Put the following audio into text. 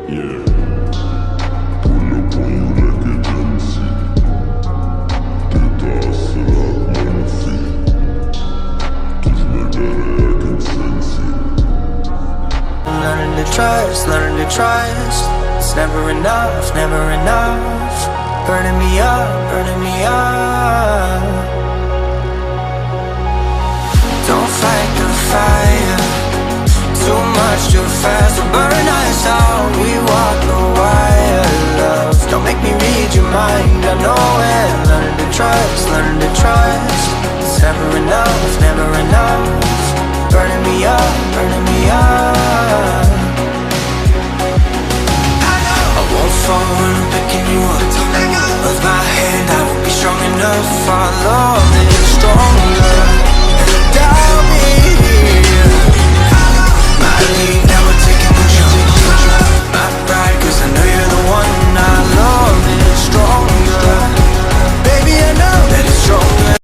Yeah. Pull up on you like emergency. Det asrat manfi. Tuझमें डर है I can sense it. Learning to trust. It's never enough, never enough. Burning me up, burning me up. Don't fight the fire. Too much, too fast. We'll burn us out.